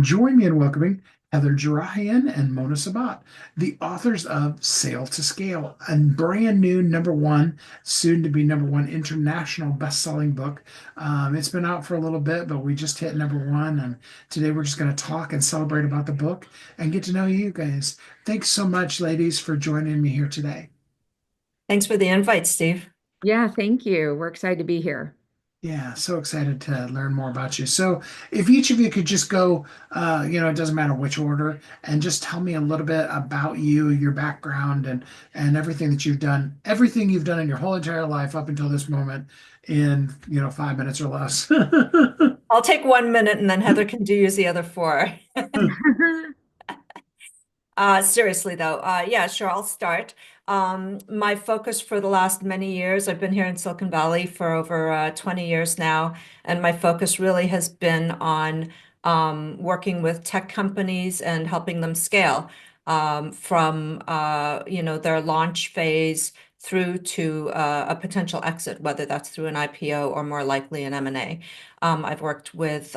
Join me in welcoming Heather Jerrehian and Mona Sabet, the authors of Sail to Scale, a brand new number one, soon to be number one international best-selling book. It's been out for a little bit, but we just hit number one, and today we're just going to talk and celebrate about the book and get to know you guys. Thanks so much, ladies, for joining me here today. Thanks for the invite, Steve. Yeah, thank you. We're excited to be here. Yeah, so excited to learn more about you. So, if each of you could just go, it doesn't matter which order, and just tell me a little bit about you, your background, and everything that everything you've done in your whole entire life up until this moment, in 5 minutes or less. I'll take 1 minute and then Heather can use the other four. Seriously though, yeah, sure, I'll start. My focus for the last many years, I've been here in Silicon Valley for over 20 years now, and my focus really has been on working with tech companies and helping them scale from their launch phase through to a potential exit, whether that's through an IPO or more likely an M&A. I've worked with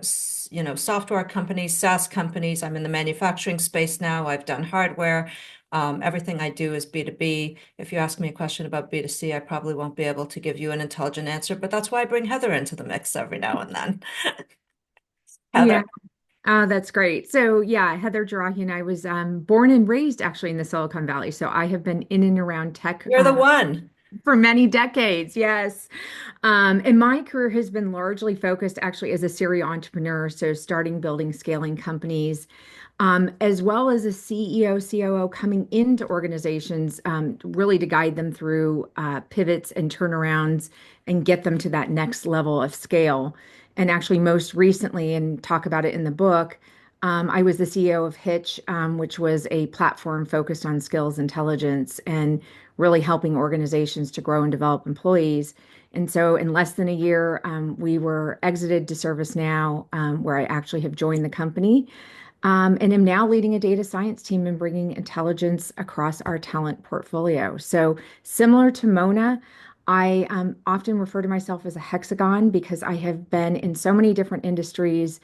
software companies, SaaS companies. I'm in the manufacturing space now. I've done hardware. Everything I do is B2B. If you ask me a question about B2C, I probably won't be able to give you an intelligent answer, but that's why I bring Heather into the mix every now and then. Yeah, Heather, that's great. So, yeah, Heather Jerrehian, I was born and raised actually in the Silicon Valley. So, I have been in and around tech you're the one. for many decades. Yes. And my career has been largely focused actually as a serial entrepreneur. So, starting, building, scaling companies, as well as a CEO, COO coming into organizations, really to guide them through pivots and turnarounds and get them to that next level of scale. And actually, most recently, and talk about it in the book, I was the CEO of Hitch, which was a platform focused on skills intelligence and really helping organizations to grow and develop employees. And so, in less than a year, we were exited to ServiceNow, where I actually have joined the company, and am now leading a data science team and bringing intelligence across our talent portfolio. So, similar to Mona, I often refer to myself as a hexagon because I have been in so many different industries,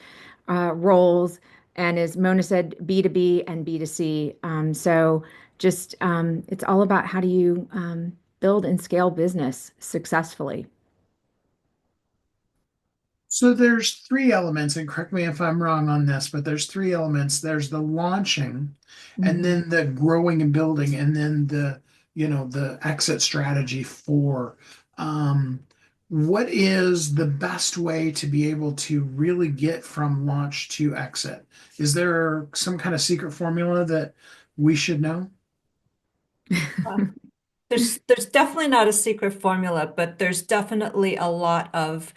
roles, and as Mona said, B2B and B2C. It's all about how do you build and scale business successfully. So there's three elements, and correct me if I'm wrong on this, but there's three elements. There's the launching, and Mhm. then the growing and building, and then the exit strategy for um, what is the best way to be able to really get from launch to exit? Is there some kind of secret formula that we should know? There's definitely not a secret formula, but there's definitely a lot of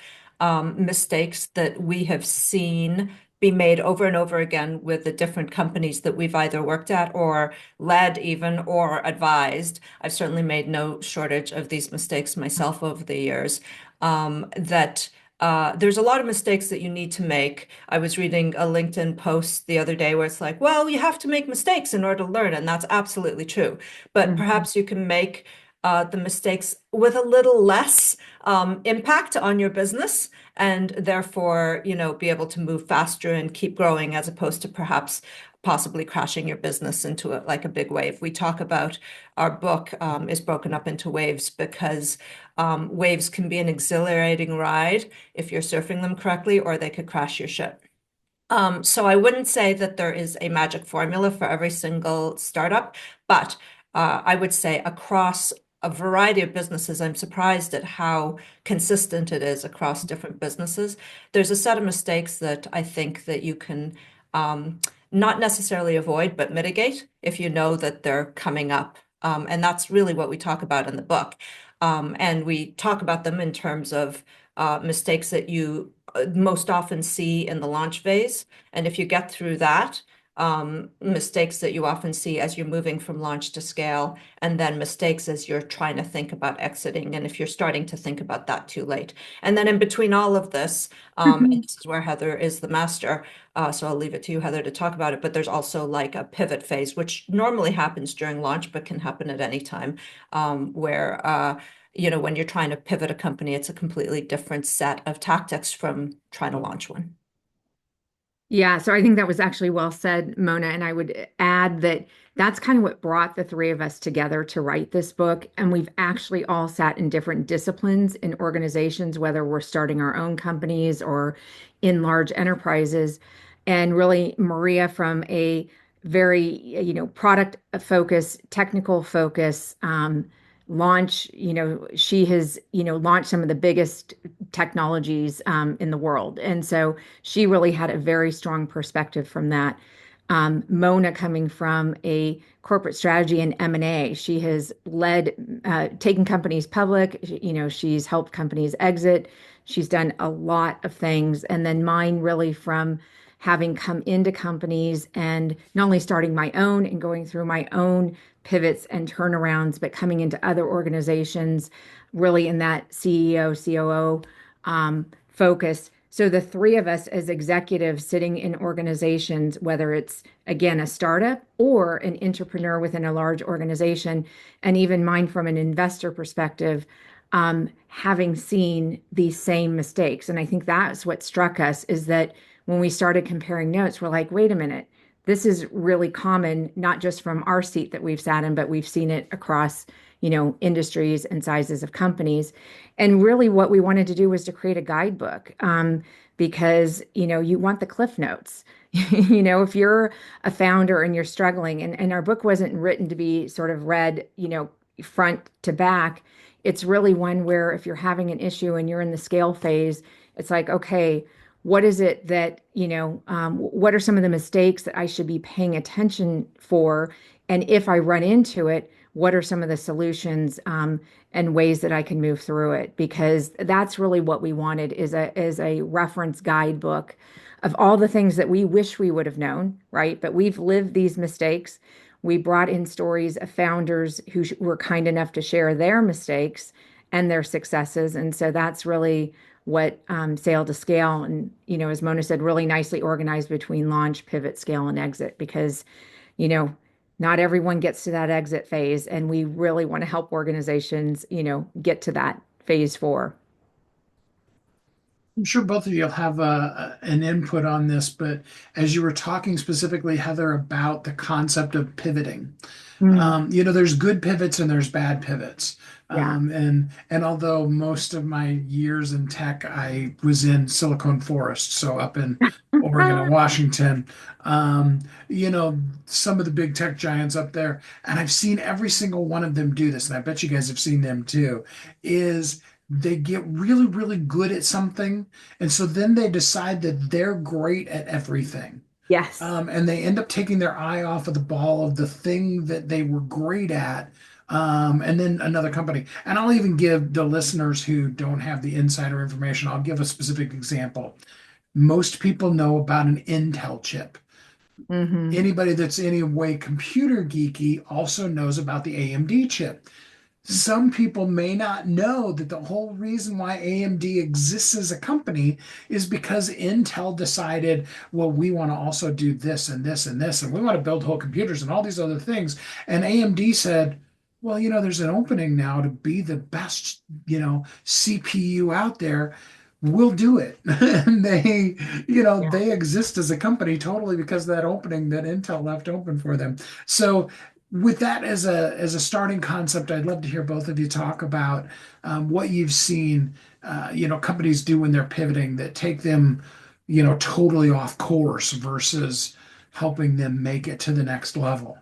mistakes that we have seen be made over and over again with the different companies that we've either worked at or led even or advised. I've certainly made no shortage of these mistakes myself over the years. That there's a lot of mistakes that you need to make. I was reading a LinkedIn post the other day where it's like, well, you have to make mistakes in order to learn, and that's absolutely true. But Mhm. perhaps you can make the mistakes with a little less impact on your business and therefore, be able to move faster and keep growing as opposed to perhaps possibly crashing your business into like a big wave. We talk about our book is broken up into waves because waves can be an exhilarating ride if you're surfing them correctly, or they could crash your ship. So I wouldn't say that there is a magic formula for every single startup, but I would say across a variety of businesses, I'm surprised at how consistent it is across different businesses. There's a set of mistakes that I think that you can not necessarily avoid, but mitigate if you know that they're coming up. And that's really what we talk about in the book. And we talk about them in terms of mistakes that you most often see in the launch phase. And if you get through that, mistakes that you often see as you're moving from launch to scale, and then mistakes as you're trying to think about exiting, and if you're starting to think about that too late. And then in between all of this, and this is where Heather is the master, so I'll leave it to you, Heather, to talk about it, but there's also like a pivot phase, which normally happens during launch, but can happen at any time, where when you're trying to pivot a company, it's a completely different set of tactics from trying to launch one. Yeah, so I think that was actually well said, Mona. And I would add that that's kind of what brought the three of us together to write this book. And we've actually all sat in different disciplines in organizations, whether we're starting our own companies or in large enterprises. And really, Maria, from a very, product focus, technical focus, launch, she has, launched some of the biggest technologies in the world. And so she really had a very strong perspective from that. Mona coming from a corporate strategy and M&A, she has led, taken companies public. She's helped companies exit. She's done a lot of things. And then mine really from having come into companies and not only starting my own and going through my own pivots and turnarounds, but coming into other organizations, really in that CEO, COO focus. So the three of us as executives sitting in organizations, whether it's again a startup or an entrepreneur within a large organization, and even mine from an investor perspective, having seen these same mistakes. And I think that's what struck us is that when we started comparing notes, we're like, wait a minute, this is really common, not just from our seat that we've sat in, but we've seen it across, industries and sizes of companies. And really, what we wanted to do was to create a guidebook, because, you want the cliff notes. If you're a founder and you're struggling, and our book wasn't written to be sort of read, front to back. It's really one where if you're having an issue and you're in the scale phase, it's like, okay, what is it that, what are some of the mistakes that I should be paying attention for? And if I run into it, what are some of the solutions, and ways that I can move through it? Because that's really what we wanted is a reference guidebook of all the things that we wish we would have known, right? But we've lived these mistakes. We brought in stories of founders who were kind enough to share their mistakes and their successes. And so that's really what Sail to Scale, and as Mona said, really nicely organized between launch, pivot, scale, and exit, because you know not everyone gets to that exit phase, and we really want to help organizations get to that phase 4. I'm sure both of you will have an input on this, but as you were talking specifically, Heather, about the concept of pivoting, Mm, there's good pivots and there's bad pivots. yeah. And although most of my years in tech, I was in Silicon Forest, so up in Oregon and Washington, um, you know, some of the big tech giants up there, and I've seen every single one of them do this, and I bet you guys have seen them too, is they get really, really good at something, and so then they decide that they're great at everything. Yes. And they end up taking their eye off of the ball of the thing that they were great at. And then another company. And I'll even give the listeners who don't have the insider information, I'll give a specific example. Most people know about an Intel chip. Hmm. Anybody that's any way computer geeky also knows about the AMD chip. Some people may not know that the whole reason why AMD exists as a company is because Intel decided, well, we want to also do this and this and this, and we want to build whole computers and all these other things. And AMD said, well, there's an opening now to be the best, CPU out there. We'll do it. And Yeah. they exist as a company totally because of that opening that Intel left open for them. So with that as a starting concept, I'd love to hear both of you talk about what you've seen, companies do when they're pivoting that take them, totally off course versus helping them make it to the next level.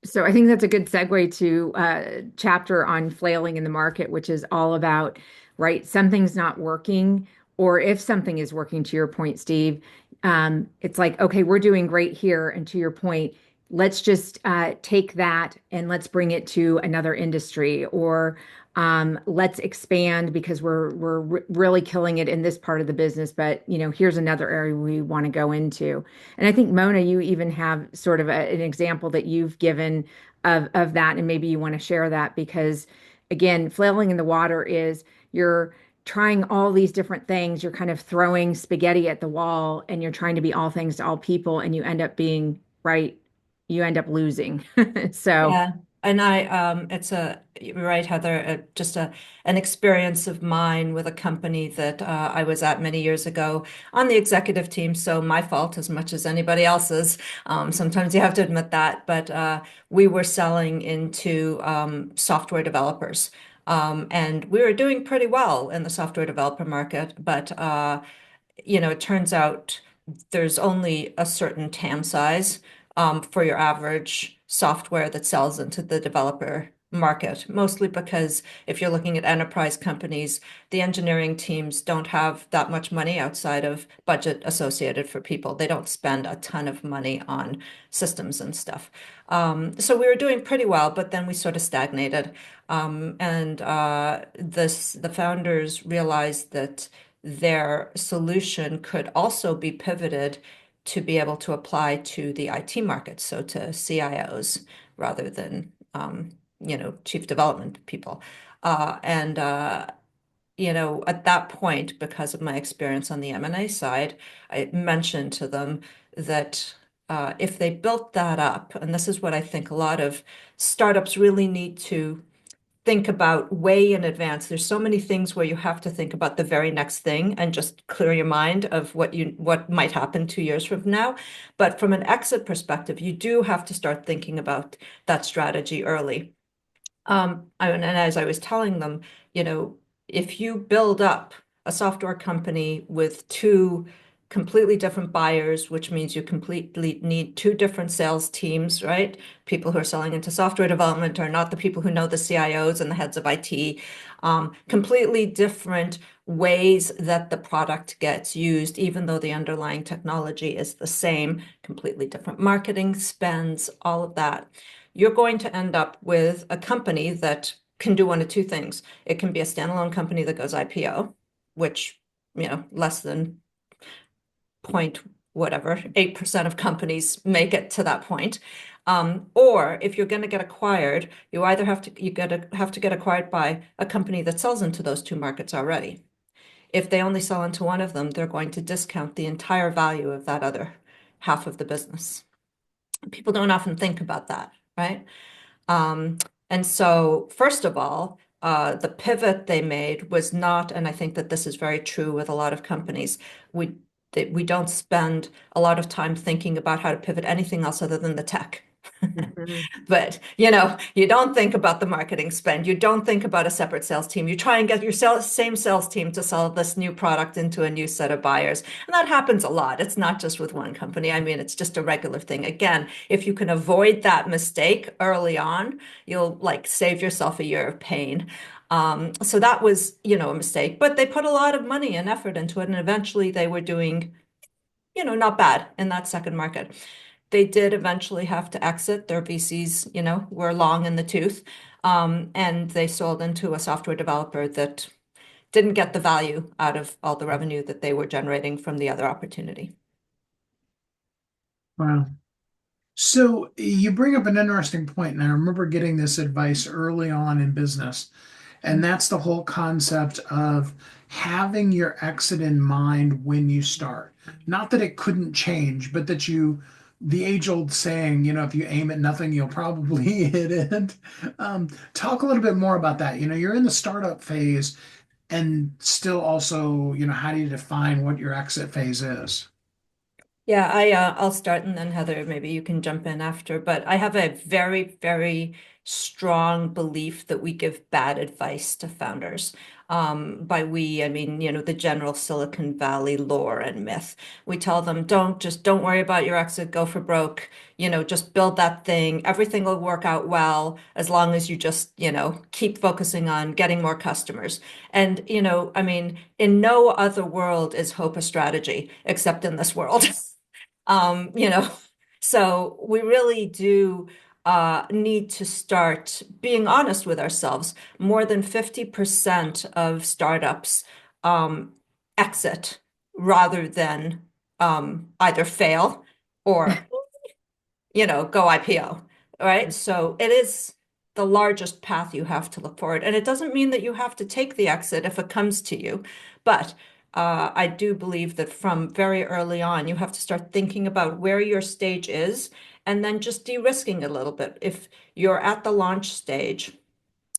So I think that's a good segue to a chapter on flailing in the market, which is all about, right, something's not working, or if something is working, to your point, Steve, it's like, okay, we're doing great here. And to your point, let's just take that and let's bring it to another industry, or let's expand because we're really killing it in this part of the business, but here's another area we want to go into. And I think Mona, you even have sort of an example that you've given of that, and maybe you want to share that because, again, flailing in the water is you're trying all these different things. You're kind of throwing spaghetti at the wall, and you're trying to be all things to all people, and you end up being right. You end up losing. So, Yeah. you're right, Heather, just an experience of mine with a company that I was at many years ago on the executive team. So my fault as much as anybody else's. Sometimes you have to admit that, but we were selling into software developers. And we were doing pretty well in the software developer market, but it turns out there's only a certain TAM size for your average software that sells into the developer market, mostly because if you're looking at enterprise companies, the engineering teams don't have that much money outside of budget associated for people. They don't spend a ton of money on systems and stuff. So we were doing pretty well, but then we sort of stagnated. The founders realized that their solution could also be pivoted to be able to apply to the IT market, so to CIOs rather than chief development people. And at that point, because of my experience on the M&A side, I mentioned to them that if they built that up, and this is what I think a lot of startups really need to think about way in advance. There's so many things where you have to think about the very next thing and just clear your mind of what might happen 2 years from now. But from an exit perspective, you do have to start thinking about that strategy early. And as I was telling them, if you build up a software company with two completely different buyers, which means you completely need two different sales teams, right? People who are selling into software development are not the people who know the CIOs and the heads of IT. Completely different ways that the product gets used, even though the underlying technology is the same, completely different marketing spends, all of that. You're going to end up with a company that can do one of two things. It can be a standalone company that goes IPO, which, less than point whatever, 8% of companies make it to that point. Or if you're going to get acquired, you either have to get acquired by a company that sells into those two markets already. If they only sell into one of them, they're going to discount the entire value of that other half of the business. People don't often think about that, right? And so, first of all, the pivot they made was not, and I think that this is very true with a lot of companies, we don't spend a lot of time thinking about how to pivot anything else other than the tech. Mhm. But you don't think about the marketing spend. You don't think about a separate sales team. You try and get your same sales team to sell this new product into a new set of buyers. And that happens a lot. It's not just with one company. I mean, it's just a regular thing. Again, if you can avoid that mistake early on, you'll save yourself a year of pain. So that was, a mistake, but they put a lot of money and effort into it. And eventually they were doing, not bad in that second market. They did eventually have to exit. Their VCs, were long in the tooth. And they sold into a software developer that didn't get the value out of all the revenue that they were generating from the other opportunity. Wow. So you bring up an interesting point, and I remember getting this advice early on in business, and that's the whole concept of having your exit in mind when you start. Not that it couldn't change, but that the age-old saying, if you aim at nothing, you'll probably hit it. Talk a little bit more about that. You're in the startup phase, and still also, how do you define what your exit phase is? Yeah, I'll start and then Heather, maybe you can jump in after. But I have a very, very strong belief that we give bad advice to founders. By we, I mean, the general Silicon Valley lore and myth. We tell them, don't worry about your exit, go for broke, just build that thing. Everything will work out well as long as you just, keep focusing on getting more customers. And, I mean, in no other world is hope a strategy except in this world. Um, you know, so we really do need to start being honest with ourselves. More than 50% of startups exit rather than either fail or go IPO, right? So it is the largest path you have to look forward. And it doesn't mean that you have to take the exit if it comes to you, but I do believe that from very early on, you have to start thinking about where your stage is and then just de-risking a little bit. If you're at the launch stage,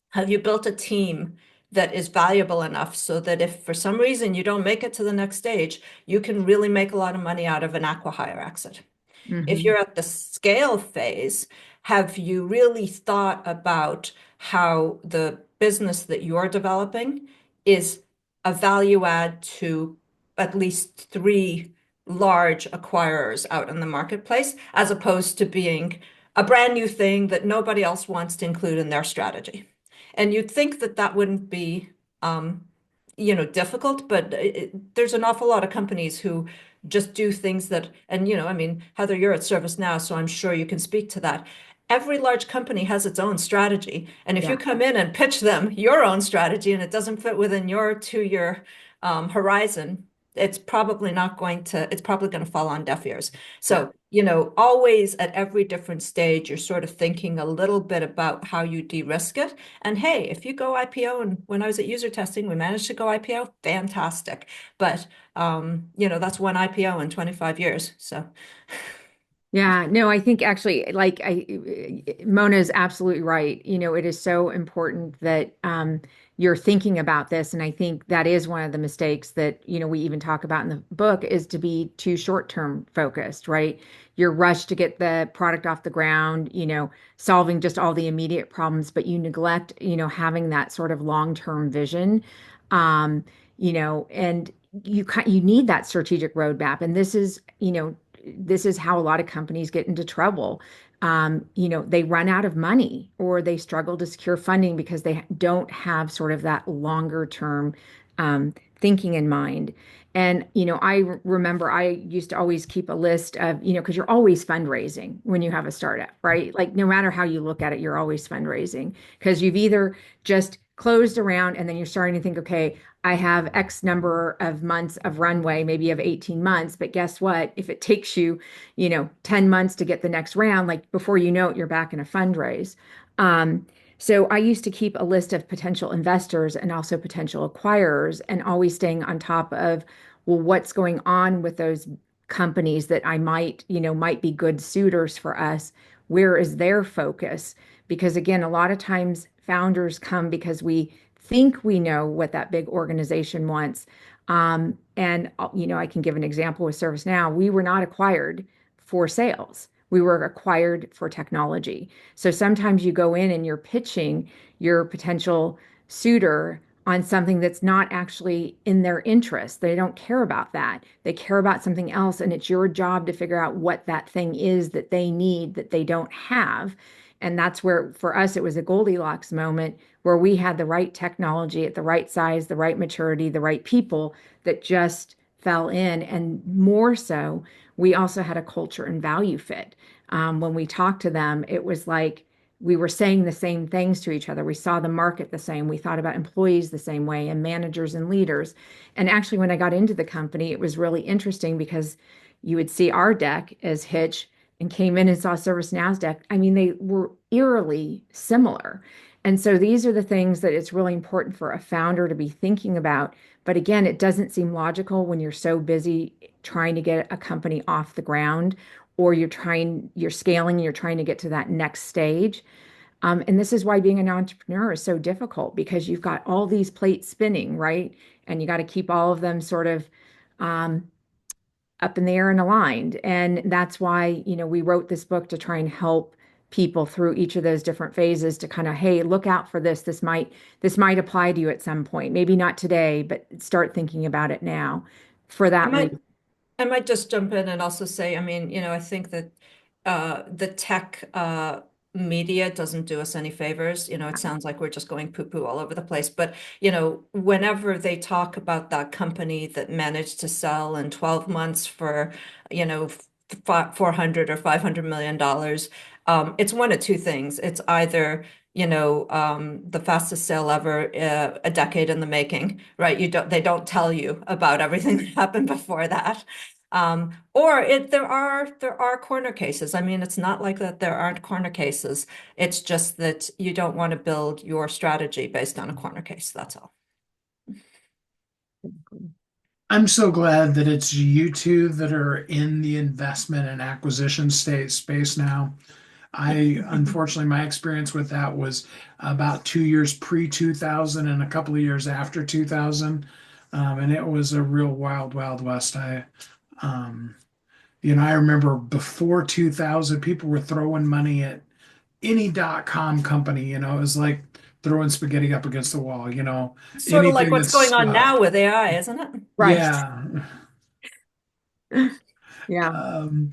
have you built a team that is valuable enough so that if for some reason you don't make it to the next stage, you can really make a lot of money out of an acqui-hire exit? If Hmm. you're at the scale phase, have you really thought about how the business that you're developing is a value add to at least three large acquirers out in the marketplace, as opposed to being a brand new thing that nobody else wants to include in their strategy? And you'd think that that wouldn't be, difficult, but there's an awful lot of companies who just do things that, and I mean, Heather, you're at ServiceNow, so I'm sure you can speak to that. Every large company has its own strategy. And if you Yeah. come in and pitch them your own strategy and it doesn't fit within your 2-year horizon, it's probably going to fall on deaf ears. Yeah. So, always at every different stage, you're sort of thinking a little bit about how you de-risk it. And hey, if you go IPO, and when I was at user testing, we managed to go IPO, fantastic. But that's one IPO in 25 years. So Yeah, no, I think actually, like Mona is absolutely right. It is so important that you're thinking about this, and I think that is one of the mistakes that we even talk about in the book is to be too short-term focused, right? You're rushed to get the product off the ground, solving just all the immediate problems, but you neglect, having that sort of long-term vision, and you need that strategic roadmap, and this is how a lot of companies get into trouble. They run out of money or they struggle to secure funding because they don't have sort of that longer term thinking in mind. And, remember I used to always keep a list of, because you're always fundraising when you have a startup, right? Like no matter how you look at it, you're always fundraising because you've either just closed around and then you're starting to think, okay, I have X number of months of runway, maybe of 18 months, but guess what? If it takes you, 10 months to get the next round, like before you know it, you're back in a fundraise. So I used to keep a list of potential investors and also potential acquirers and always staying on top of, well, what's going on with those companies that I might be good suitors for us. Where is their focus? Because again, a lot of times founders come because we think we know what that big organization wants. And I can give an example with ServiceNow. We were not acquired for sales. We were acquired for technology. So sometimes you go in and you're pitching your potential suitor on something that's not actually in their interest. They don't care about that. They care about something else. And it's your job to figure out what that thing is that they need that they don't have. And that's where, for us, it was a Goldilocks moment where we had the right technology at the right size, the right maturity, the right people that just fell in. And more so, we also had a culture and value fit. When we talked to them, it was like we were saying the same things to each other. We saw the market the same. We thought about employees the same way and managers and leaders. And actually, when I got into the company, it was really interesting because you would see our deck as Hitch and came in and saw ServiceNow's deck. I mean, they were eerily similar. And so these are the things that it's really important for a founder to be thinking about. But again, it doesn't seem logical when you're so busy trying to get a company off the ground or you're scaling, you're trying to get to that next stage. And this is why being an entrepreneur is so difficult because you've got all these plates spinning, right? And you got to keep all of them sort of um, up in the air and aligned. And that's why, we wrote this book to try and help people through each of those different phases to kind of, hey, look out for this. This might apply to you at some point. Maybe not today, but start thinking about it now for I that might reason. I might just jump in and also say, I mean, I think that the tech media doesn't do us any favors. It sounds like we're just going poo-poo all over the place. But, whenever they talk about that company that managed to sell in 12 months for, 400 or $500 million, it's one of two things. It's either the fastest sale ever, a decade in the making, right? They don't tell you about everything that happened before that. There are corner cases. I mean, it's not like that there aren't corner cases. It's just that you don't want to build your strategy based on a corner case. That's all. I'm so glad that it's you two that are in the investment and acquisition state space now. Unfortunately, my experience with that was about 2 years pre 2000 and a couple of years after 2000. And it was a real wild, wild west. Um, I remember before 2000, people were throwing money at any .com company. It was like throwing spaghetti up against the wall, Sort of like anything what's that going on now stuck. with AI, isn't it? Right. Yeah. Yeah. Um,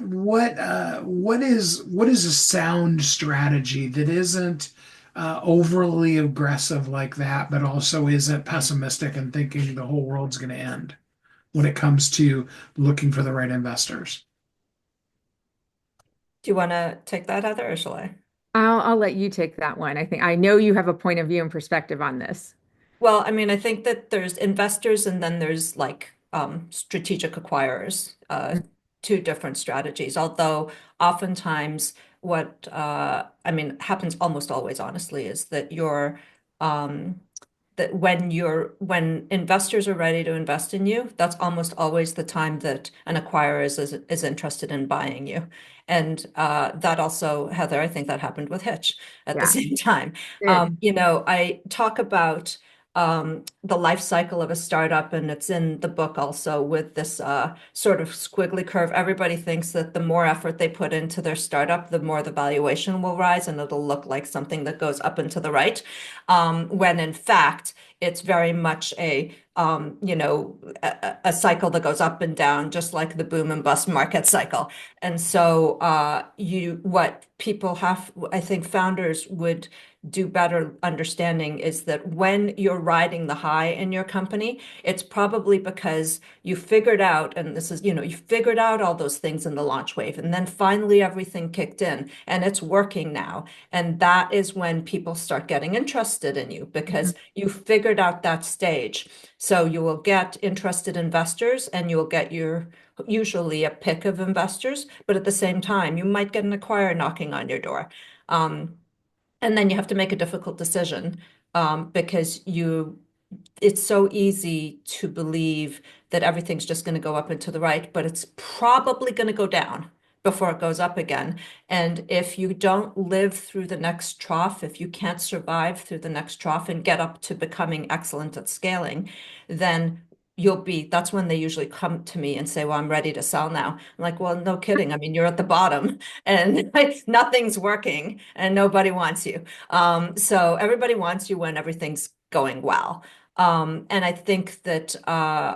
what is a sound strategy that isn't overly aggressive like that, but also isn't pessimistic and thinking the whole world's going to end when it comes to looking for the right investors? Do you want to take that, Heather, or shall I? I'll let you take that one. I think I know you have a point of view and perspective on this. Well, I mean, I think that there's investors and then there's like strategic acquirers, two different strategies. Although oftentimes what I mean happens almost always, honestly, is that um, when investors are ready to invest in you, that's almost always the time that an acquirer is interested in buying you. And that also, Heather, I think that happened with Hitch at the Yeah, same time. did. I talk about the life cycle of a startup, and it's in the book also with this sort of squiggly curve. Everybody thinks that the more effort they put into their startup, the more the valuation will rise, and it'll look like something that goes up and to the right. When in fact, it's very much a cycle that goes up and down, just like the boom and bust market cycle. And so, what people have, I think founders would do better understanding is that when you're riding the high in your company, it's probably because you figured out, and this is, you figured out all those things in the launch wave, and then finally everything kicked in and it's working now. And that is when people start getting interested in you Mhm. because you figured out that stage. So you will get interested investors and you will get your usually a pick of investors, but at the same time, you might get an acquirer knocking on your door. Um, and then you have to make a difficult decision because it's so easy to believe that everything's just going to go up and to the right, but it's probably going to go down before it goes up again. And if you don't live through the next trough, if you can't survive through the next trough and get up to becoming excellent at scaling, then that's when they usually come to me and say, well, I'm ready to sell now. I'm like, well, no kidding. I mean, you're at the bottom and nothing's working and nobody wants you. So everybody wants you when everything's going well. And I think that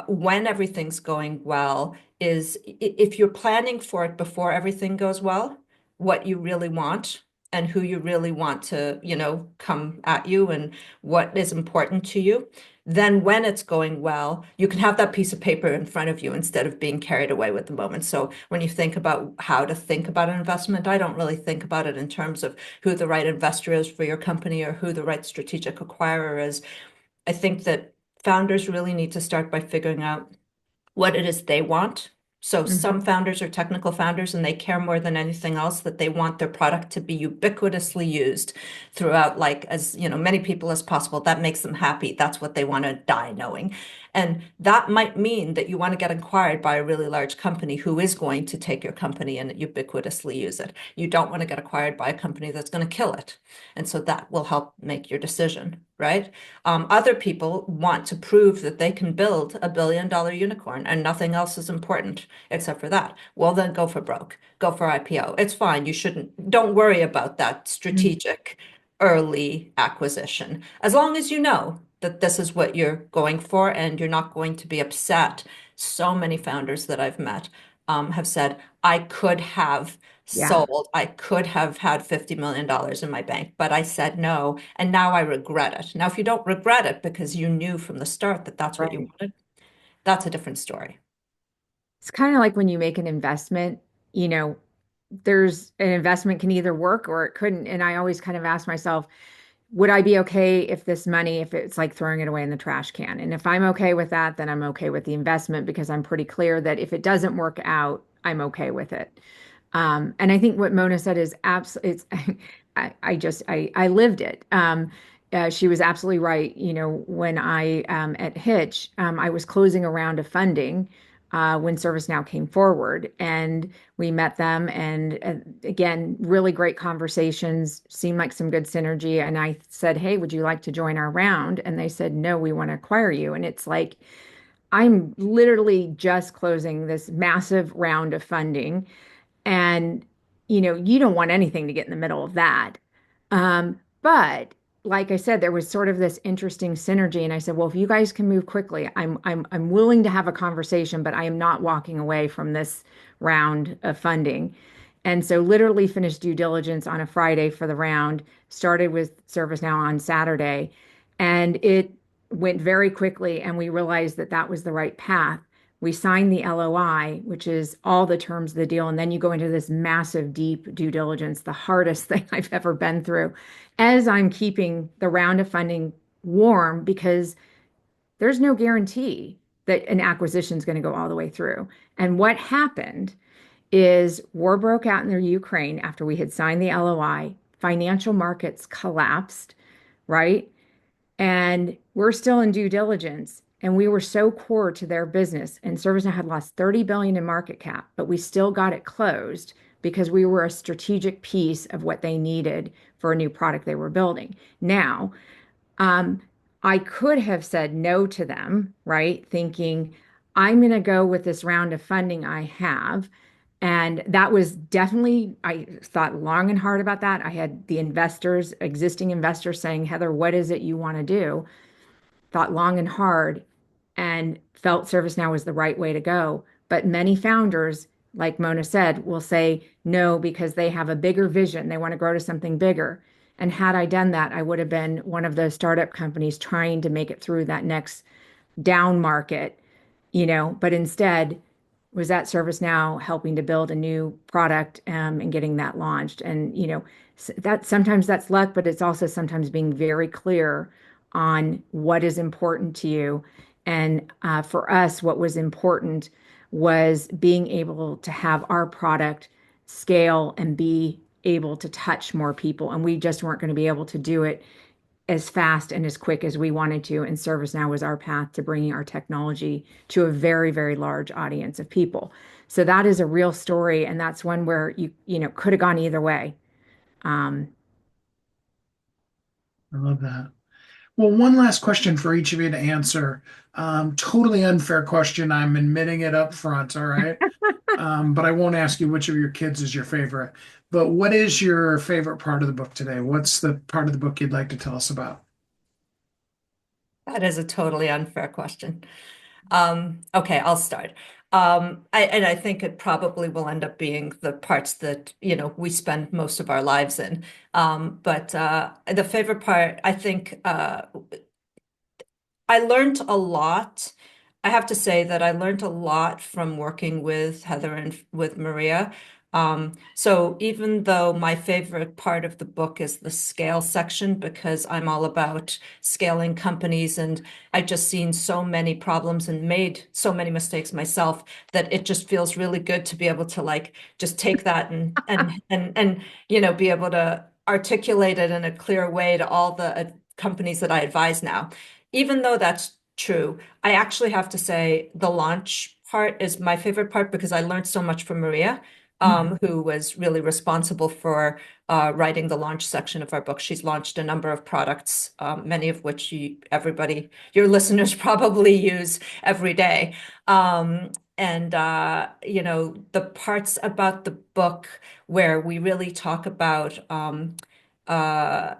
when everything's going well is if you're planning for it before everything goes well, what you really want and who you really want to, come at you and what is important to you, then when it's going well, you can have that piece of paper in front of you instead of being carried away with the moment. So when you think about how to think about an investment, I don't really think about it in terms of who the right investor is for your company or who the right strategic acquirer is. I think that founders really need to start by figuring out what it is they want. So Mhm. some founders are technical founders and they care more than anything else that they want their product to be ubiquitously used throughout, like as many people as possible. That makes them happy. That's what they want to die knowing. And that might mean that you want to get acquired by a really large company who is going to take your company and ubiquitously use it. You don't want to get acquired by a company that's going to kill it. And so that will help make your decision, right? Other people want to prove that they can build $1 billion unicorn and nothing else is important except for that. Well, then go for broke, go for IPO. It's fine. Don't worry about that Mhm. strategic early acquisition. As long as you know that this is what you're going for and you're not going to be upset. So many founders that I've met have said, I could have Yeah, sold. I could have had $50 million in my bank, but I said no, and now I regret it. Now, if you don't regret it because you knew from the start that that's what you right. wanted, that's a different story. It's kind of like when you make an investment, you know, there's an investment can either work or it couldn't. And I always kind of ask myself, would I be okay if this money, if it's like throwing it away in the trash can? And if I'm okay with that, then I'm okay with the investment because I'm pretty clear that if it doesn't work out, I'm okay with it. And I think what Mona said is absolutely, it's, I lived it. she was absolutely right. When I at Hitch, I was closing a round of funding when ServiceNow came forward, and we met them, and again, really great conversations. Seemed like some good synergy. And I said, "Hey, would you like to join our round?" And they said, "No, we want to acquire you." And it's like I'm literally just closing this massive round of funding, and you don't want anything to get in the middle of that. But like I said, there was sort of this interesting synergy, and I said, well, if you guys can move quickly, I'm willing to have a conversation, but I am not walking away from this round of funding. And so literally finished due diligence on a Friday for the round, started with ServiceNow on Saturday, and it went very quickly, and we realized that that was the right path. We signed the LOI, which is all the terms of the deal, and then you go into this massive, deep due diligence, the hardest thing I've ever been through, as I'm keeping the round of funding warm because there's no guarantee that an acquisition is going to go all the way through. And what happened is war broke out in the Ukraine after we had signed the LOI, financial markets collapsed, right? And we're still in due diligence. And we were so core to their business. And ServiceNow had lost 30 billion in market cap, but we still got it closed because we were a strategic piece of what they needed for a new product they were building. Now, um, I could have said no to them, right? Thinking, I'm going to go with this round of funding I have. And that was definitely, I thought long and hard about that. I had the investors, existing investors saying, Heather, what is it you want to do? Thought long and hard and felt ServiceNow was the right way to go. But many founders, like Mona said, will say no because they have a bigger vision. They want to grow to something bigger. And had I done that, I would have been one of the startup companies trying to make it through that next down market, but instead was at ServiceNow helping to build a new product and getting that launched. And, that sometimes that's luck, but it's also sometimes being very clear on what is important to you. And for us, what was important was being able to have our product scale and be able to touch more people. And we just weren't going to be able to do it as fast and as quick as we wanted to. And ServiceNow was our path to bringing our technology to a very, very large audience of people. So that is a real story, and that's one where you could have gone either way. Um, I love that. Well, one last question for each of you to answer. Totally unfair question. I'm admitting it up front. All right. But I won't ask you which of your kids is your favorite. But what is your favorite part of the book today? What's the part of the book you'd like to tell us about? That is a totally unfair question. Okay, I'll start. And I think it probably will end up being the parts that, we spend most of our lives in. But the favorite part, I think, I learned a lot. I have to say that I learned a lot from working with Heather and with Maria. So even though my favorite part of the book is the scale section, because I'm all about scaling companies and I've just seen so many problems and made so many mistakes myself that it just feels really good to be able to like just take that and be able to articulate it in a clear way to all the companies that I advise now. Even though that's true, I actually have to say the launch part is my favorite part because I learned so much from Maria, who was really responsible for writing the launch section of our book. She's launched a number of products, many of which your listeners probably use every day. And the parts about the book where we really talk about uh,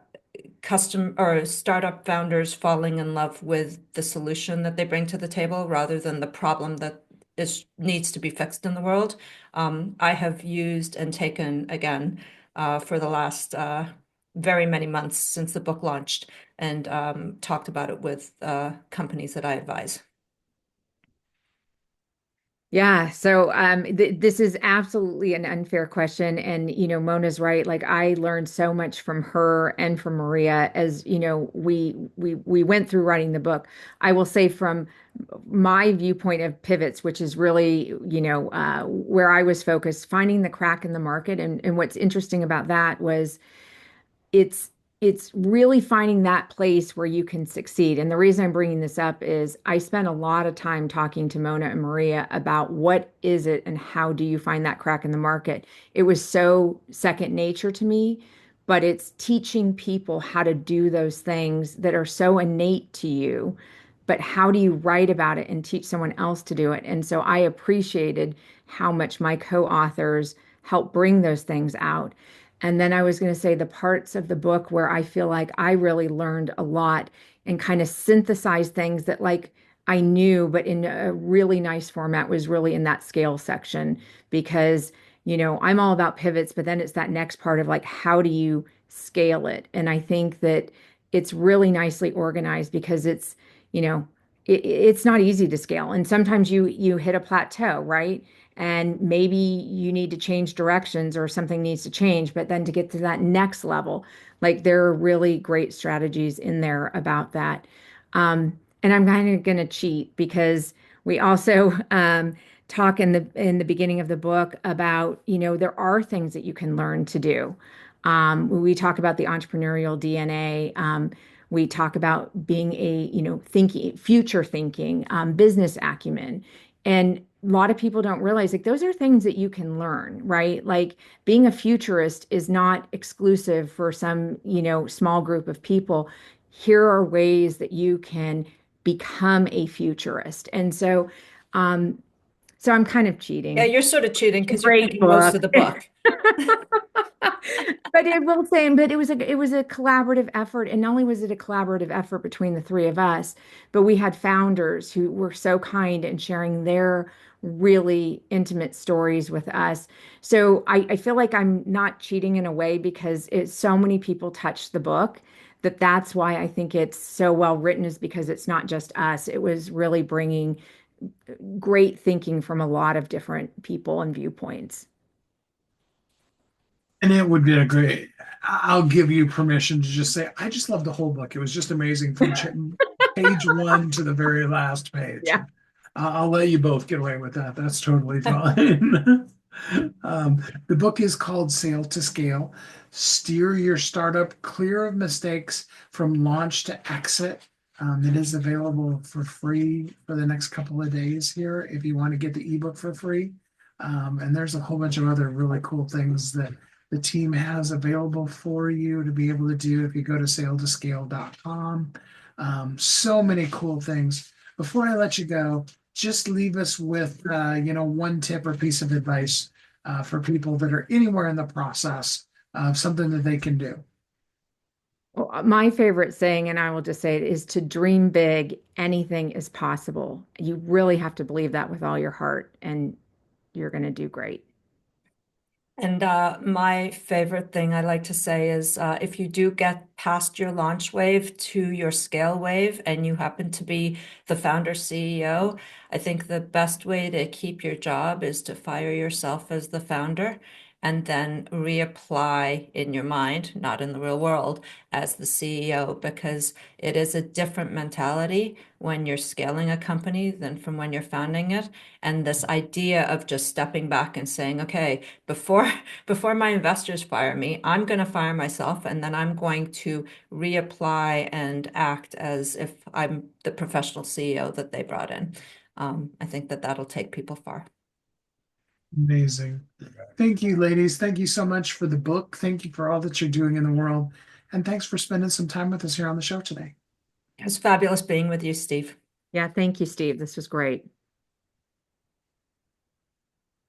custom or startup founders falling in love with the solution that they bring to the table rather than the problem that is needs to be fixed in the world. I have used and taken again for the last very many months since the book launched and talked about it with companies that I advise. Yeah, so th this is absolutely an unfair question, and Mona's right. Like I learned so much from her and from Maria as we went through writing the book. I will say from my viewpoint of pivots, which is really where I was focused, finding the crack in the market, and what's interesting about that was it's it's really finding that place where you can succeed. And the reason I'm bringing this up is I spent a lot of time talking to Mona and Maria about what is it and how do you find that crack in the market. It was so second nature to me, but it's teaching people how to do those things that are so innate to you. But how do you write about it and teach someone else to do it? And so I appreciated how much my co-authors helped bring those things out. And then I was going to say the parts of the book where I feel like I really learned a lot and kind of synthesized things that like I knew, but in a really nice format was really in that scale section because, I'm all about pivots, but then it's that next part of like, how do you scale it? And I think that it's really nicely organized because it's not easy to scale. And sometimes you hit a plateau, right? And maybe you need to change directions or something needs to change, but then to get to that next level, like there are really great strategies in there about that. And I'm kind of going to cheat because we also talk in the beginning of the book about, there are things that you can learn to do. We talk about the entrepreneurial DNA. We talk about being thinking, future thinking, business acumen. And a lot of people don't realize like those are things that you can learn, right? Like being a futurist is not exclusive for some, small group of people. Here are ways that you can become a futurist. And so I'm kind of Yeah, cheating. you're sort of cheating A because you're great picking most book. of the book. But it will say, but it was a collaborative effort, and not only was it a collaborative effort between the three of us, but we had founders who were so kind in sharing their really intimate stories with us. So I feel like I'm not cheating in a way because so many people touched the book that's why I think it's so well written is because it's not just us. It was really bringing great thinking from a lot of different people and viewpoints. And it would be a great, I'll give you permission to just say, I just love the whole book. It was just amazing from page one to the very last page. Yeah. I'll let you both get away with that. That's totally fine. The book is called Sail to Scale. Steer your startup clear of mistakes from launch to exit. It is available for free for the next couple of days here if you want to get the ebook for free. And there's a whole bunch of other really cool things that the team has available for you to be able to do if you go to sailtoscale.com. So many cool things. Before I let you go, just leave us with one tip or piece of advice for people that are anywhere in the process of something that they can do. Well, my favorite saying, and I will just say it, is to dream big. Anything is possible. You really have to believe that with all your heart, and you're going to do great. And my favorite thing I like to say is if you do get past your launch wave to your scale wave and you happen to be the founder CEO, I think the best way to keep your job is to fire yourself as the founder and then reapply in your mind, not in the real world, as the CEO, because it is a different mentality when you're scaling a company than from when you're founding it. And this idea of just stepping back and saying, okay, before my investors fire me, I'm going to fire myself and then I'm going to reapply and act as if I'm the professional CEO that they brought in. I think that that'll take people far. Amazing. Thank you, ladies. Thank you so much for the book. Thank you for all that you're doing in the world. And thanks for spending some time with us here on the show today. It was fabulous being with you, Steve. Yeah, thank you, Steve. This was great.